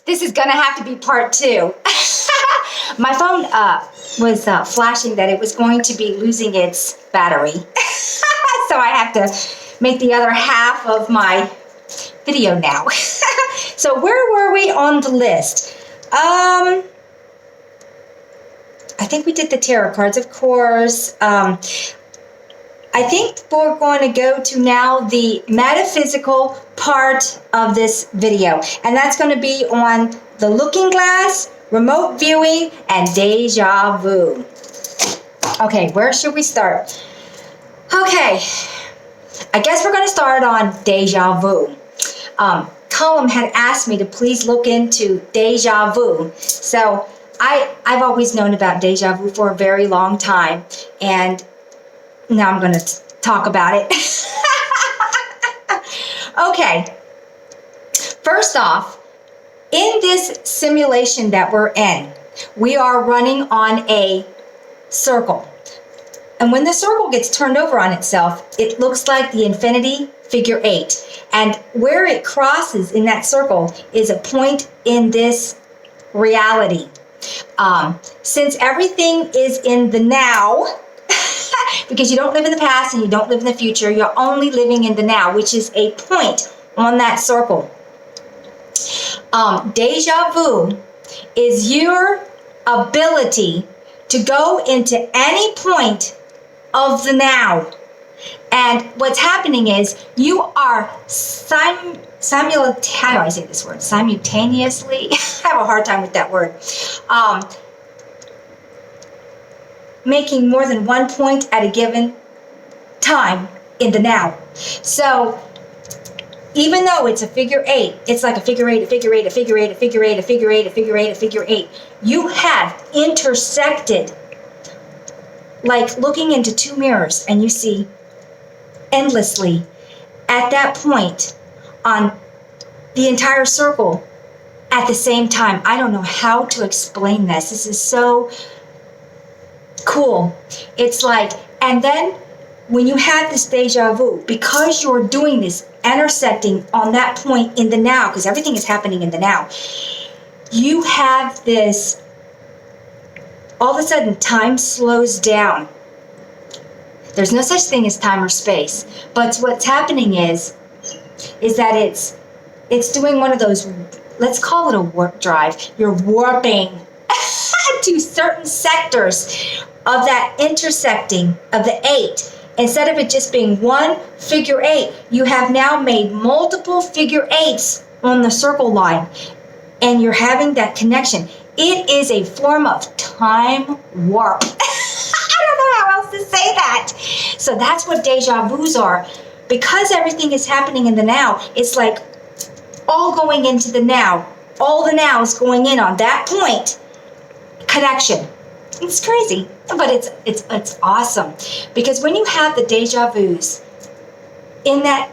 This is gonna have to be part 2. My phone was flashing that it was going to be losing its battery. So I have to make the other half of my video now. So where were we on the list? I think we did the tarot cards, of course. I think we're going to go to now the metaphysical part of this video. And that's going to be on the looking glass, remote viewing, and deja vu. Okay, where should we start? Okay, I guess we're going to start on deja vu. Colum had asked me to please look into deja vu. So I've always known about deja vu for a very long time, and now I'm going to talk about it. Okay, first off, in this simulation that we're in, we are running on a circle. And when the circle gets turned over on itself, it looks like the infinity figure 8. And where it crosses in that circle is a point in this reality. Since everything is in the now, because you don't live in the past and you don't live in the future, you're only living in the now, which is a point on that circle. Deja vu is your ability to go into any point of the now. And what's happening is you are simultaneously, I have a hard time with that word, making more than one point at a given time in the now. So even though it's a figure 8, it's like a figure 8, a figure 8, a figure 8, a figure 8, a figure 8, a figure 8, a figure 8. You have intersected, like looking into 2 mirrors, and you see endlessly at that point on the entire circle at the same time. I don't know how to explain this. This is so cool. It's like, and then when you have this deja vu, because you're doing this intersecting on that point in the now, because everything is happening in the now, you have this, all of a sudden time slows down. There's no such thing as time or space, but what's happening is that it's doing one of those, let's call it a warp drive. You're warping to certain sectors of that intersecting of the 8. Instead of it just being one figure 8, you have now made multiple figure 8s on the circle line, and you're having that connection. It is a form of time warp. I don't know how else to say that. So that's what deja vus are. Because everything is happening in the now, it's like all going into the now. All the now is going in on that point. Connection. It's crazy, but it's awesome, because when you have the deja vus in that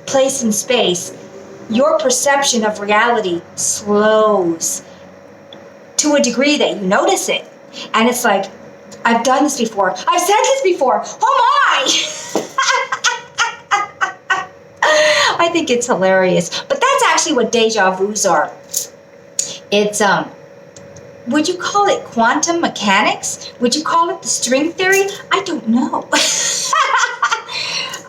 place and space, your perception of reality slows to a degree that you notice it, and it's like, I've done this before, I've said this before, oh my! I think it's hilarious, but that's actually what deja vus are. It's would you call it quantum mechanics? Would you call it the string theory? I don't know.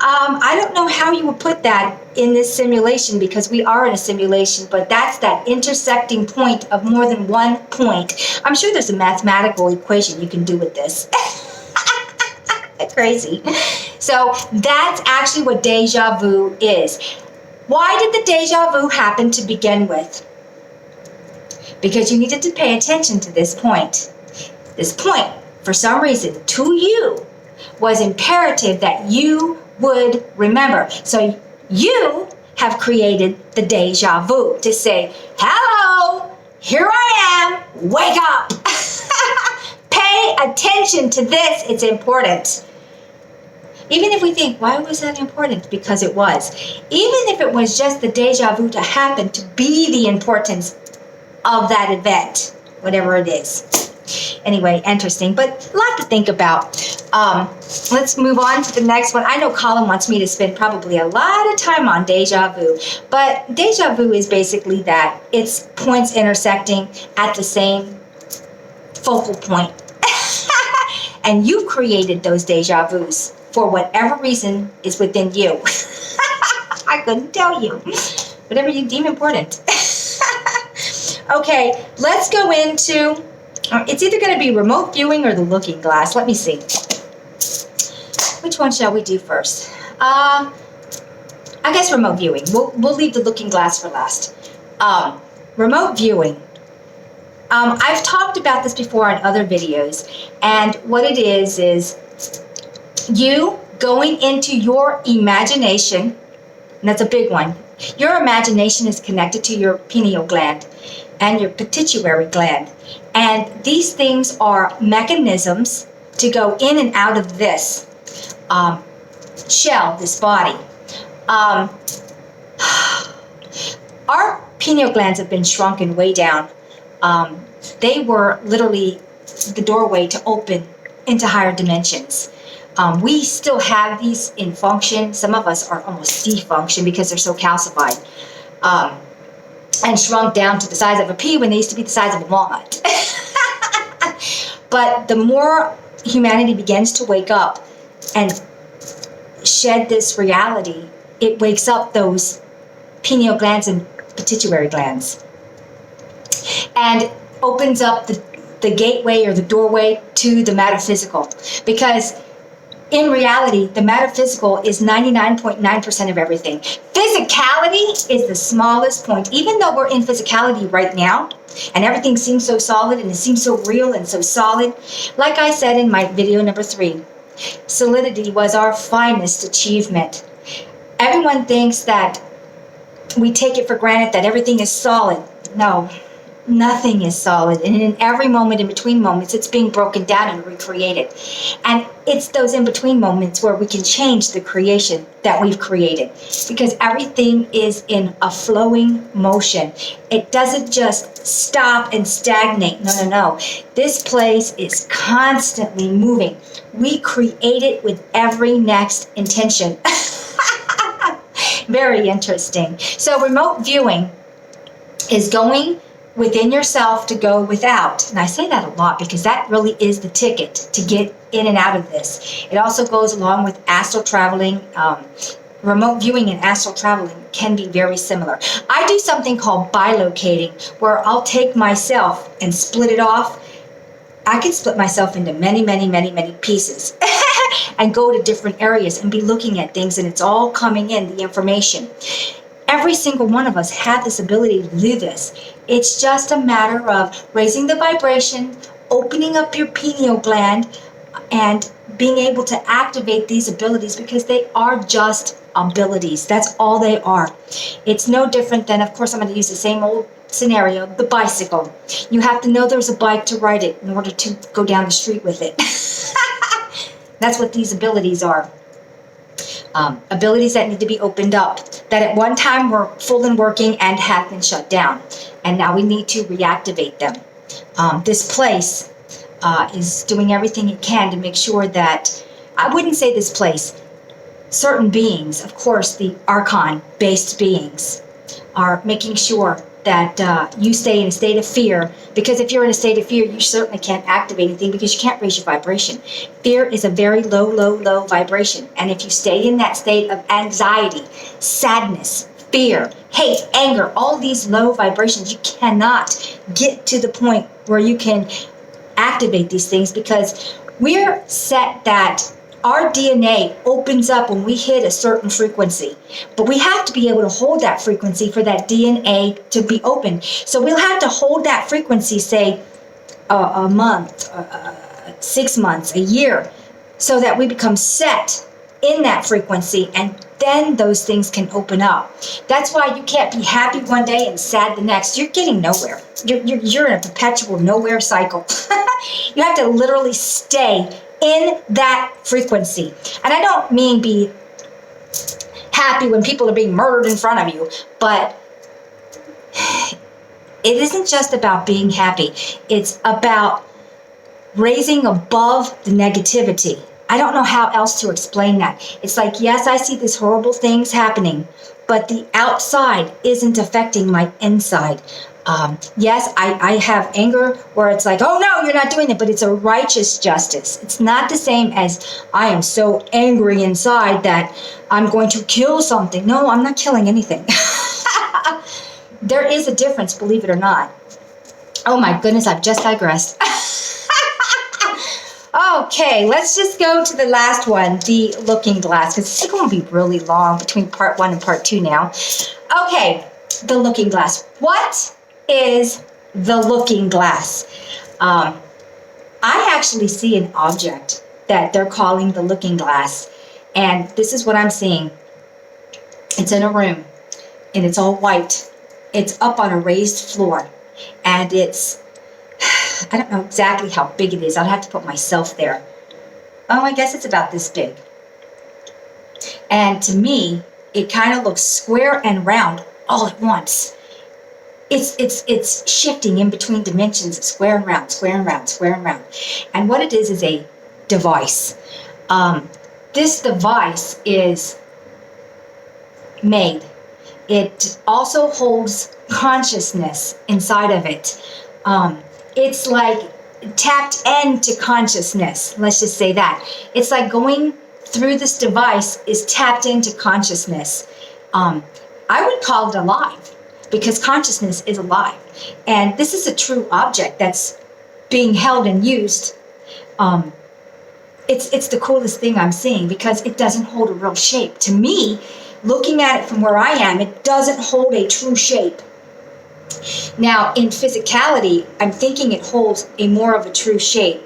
I don't know how you would put that in this simulation, because we are in a simulation, but that's that intersecting point of more than one point. I'm sure there's a mathematical equation you can do with this. Crazy. So that's actually what deja vu is. Why did the deja vu happen to begin with? Because you needed to pay attention to this point. This point, for some reason, to you, was imperative that you would remember. So you have created the deja vu to say, hello, here I am, wake up. Pay attention to this, it's important. Even if we think, why was that important? Because it was. Even if it was just the deja vu to happen to be the importance of that event, whatever it is. Anyway, interesting, but a lot to think about. Let's move on to the next one. I know Colin wants me to spend probably a lot of time on deja vu, but deja vu is basically that. It's points intersecting at the same focal point. And you've created those deja vus for whatever reason is within you. I couldn't tell you. Whatever you deem important. Okay, let's go into, it's either going to be remote viewing or the looking glass. Let me see. Which one shall we do first? I guess remote viewing. We'll leave the looking glass for last. Remote viewing. I've talked about this before on other videos, and what it is you going into your imagination, and that's a big one. Your imagination is connected to your pineal gland and your pituitary gland, and these things are mechanisms to go in and out of this shell, this body. Our pineal glands have been shrunken way down. They were literally the doorway to open into higher dimensions. We still have these in function. Some of us are almost defunction because they're so calcified and shrunk down to the size of a pea when they used to be the size of a walnut. But the more humanity begins to wake up and shed this reality, it wakes up those pineal glands and pituitary glands and opens up the gateway or the doorway to the metaphysical. Because in reality, the metaphysical is 99.9% of everything. Physicality is the smallest point. Even though we're in physicality right now, and everything seems so solid and it seems so real and so solid, like I said in my video number 3, solidity was our finest achievement. Everyone thinks that we take it for granted that everything is solid. No. Nothing is solid, and in every moment, in between moments, it's being broken down and recreated. And it's those in between moments where we can change the creation that we've created, because everything is in a flowing motion. It doesn't just stop and stagnate. No. This place is constantly moving. We create it with every next intention. Very interesting. So remote viewing is going within yourself to go without. And I say that a lot because that really is the ticket to get in and out of this. It also goes along with astral traveling. Remote viewing and astral traveling can be very similar. I do something called bilocating, where I'll take myself and split it off. I can split myself into many pieces and go to different areas and be looking at things, and it's all coming in, the information. Every single one of us have this ability to do this. It's just a matter of raising the vibration, opening up your pineal gland, and being able to activate these abilities, because they are just abilities. That's all they are. It's no different than, of course, I'm going to use the same old scenario, the bicycle. You have to know there's a bike to ride it in order to go down the street with it. That's what these abilities are. Abilities that need to be opened up, that at one time were full and working and have been shut down, and now we need to reactivate them. This place is doing everything it can to make sure that, I wouldn't say this place, certain beings, of course the Archon-based beings, are making sure that you stay in a state of fear, because if you're in a state of fear, you certainly can't activate anything because you can't raise your vibration. Fear is a very low vibration, and if you stay in that state of anxiety, sadness, fear, hate, anger, all these low vibrations, you cannot get to the point where you can activate these things, because we're set that our DNA opens up when we hit a certain frequency, but we have to be able to hold that frequency for that DNA to be open. So we'll have to hold that frequency, say a month, 6 months, a year, so that we become set in that frequency, and then those things can open up. That's why you can't be happy one day and sad the next. You're getting nowhere. You're in a perpetual nowhere cycle. You have to literally stay in that frequency. And I don't mean be happy when people are being murdered in front of you, but it isn't just about being happy. It's about raising above the negativity. I don't know how else to explain that. It's like, yes, I see these horrible things happening, but the outside isn't affecting my inside. Yes, I have anger where it's like, oh no, you're not doing it, but it's a righteous justice. It's not the same as I am so angry inside that I'm going to kill something. No, I'm not killing anything. There is a difference, believe it or not. Oh my goodness, I've just digressed. Okay, let's just go to the last one, the looking glass, because this is going to be really long between part 1 and part 2 now. Okay, the looking glass. What is the looking glass? I actually see an object that they're calling the looking glass, and this is what I'm seeing. It's in a room, and it's all white. It's up on a raised floor, and it's, I don't know exactly how big it is. I'll have to put myself there. Oh, I guess it's about this big. And to me, it kind of looks square and round all at once. It's shifting in between dimensions of square and round, square and round, square and round. And what it is a device. This device is made. It also holds consciousness inside of it. It's like tapped into consciousness. Let's just say that. It's like going through this device is tapped into consciousness. I would call it alive because consciousness is alive. And this is a true object that's being held and used. It's the coolest thing I'm seeing because it doesn't hold a real shape. To me, looking at it from where I am, it doesn't hold a true shape. Now, in physicality, I'm thinking it holds a more of a true shape.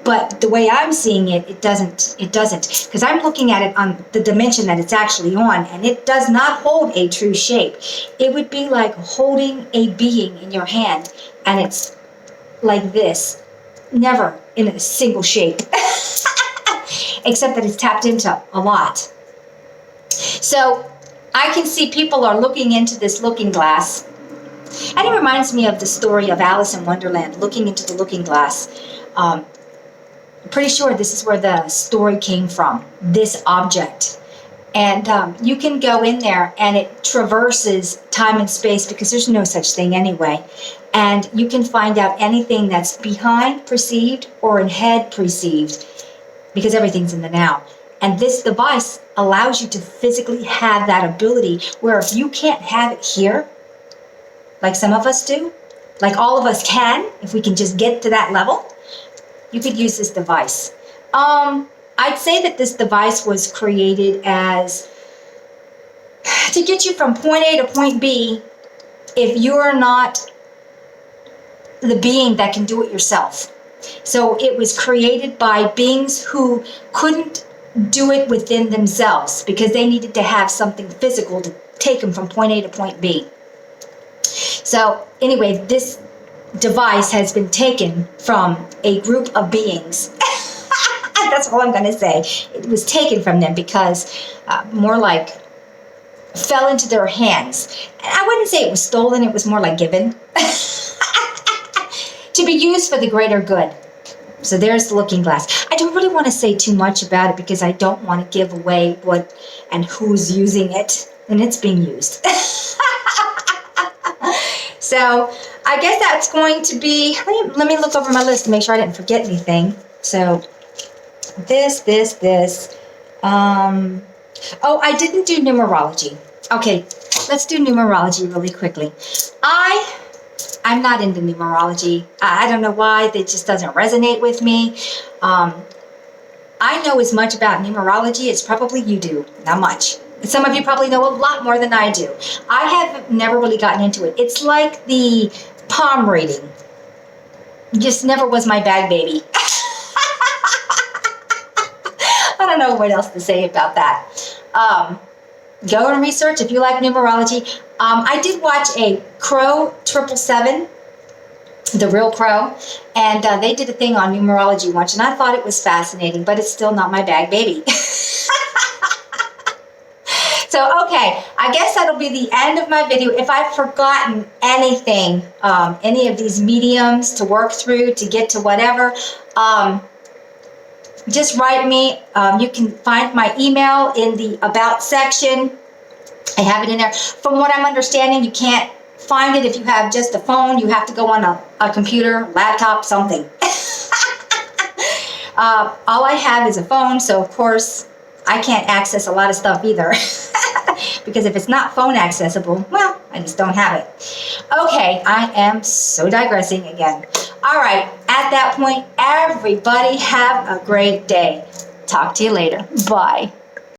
But the way I'm seeing it, it doesn't. Because I'm looking at it on the dimension that it's actually on, and it does not hold a true shape. It would be like holding a being in your hand, and it's like this. Never in a single shape. Except that it's tapped into a lot. So, I can see people are looking into this looking glass. And it reminds me of the story of Alice in Wonderland, looking into the looking glass. I'm pretty sure this is where the story came from, this object. And you can go in there and it traverses time and space because there's no such thing anyway. And you can find out anything that's behind perceived or in head perceived because everything's in the now. And this device allows you to physically have that ability where if you can't have it here, like some of us do, like all of us can, if we can just get to that level, you could use this device. I'd say that this device was created as to get you from point A to point B if you're not the being that can do it yourself. So it was created by beings who couldn't do it within themselves because they needed to have something physical to take them from point A to point B. So anyway, this device has been taken from a group of beings. That's all I'm going to say. It was taken from them because more like fell into their hands. I wouldn't say it was stolen. It was more like given to be used for the greater good. So there's the looking glass. I don't really want to say too much about it because I don't want to give away what and who's using it when it's being used. So I guess that's going to be, let me look over my list to make sure I didn't forget anything. So this. Oh, I didn't do numerology. Okay, let's do numerology really quickly. I'm not into numerology. I don't know why. It just doesn't resonate with me. I know as much about numerology as probably you do. Not much. Some of you probably know a lot more than I do. I have never really gotten into it. It's like the palm reading. Just never was my bag, baby. I don't know what else to say about that. Go and research if you like numerology. I did watch a Crow 777, The Real Crow, and they did a thing on numerology once, and I thought it was fascinating, but it's still not my bag, baby. So, okay, I guess that'll be the end of my video. If I've forgotten anything, any of these mediums to work through to get to whatever, just write me. You can find my email in the About section. I have it in there. From what I'm understanding, you can't find it if you have just a phone. You have to go on a computer, laptop, something. All I have is a phone, so of course I can't access a lot of stuff either. Because if it's not phone accessible, well, I just don't have it. Okay, I am so digressing again. All right, at that point, everybody have a great day. Talk to you later. Bye.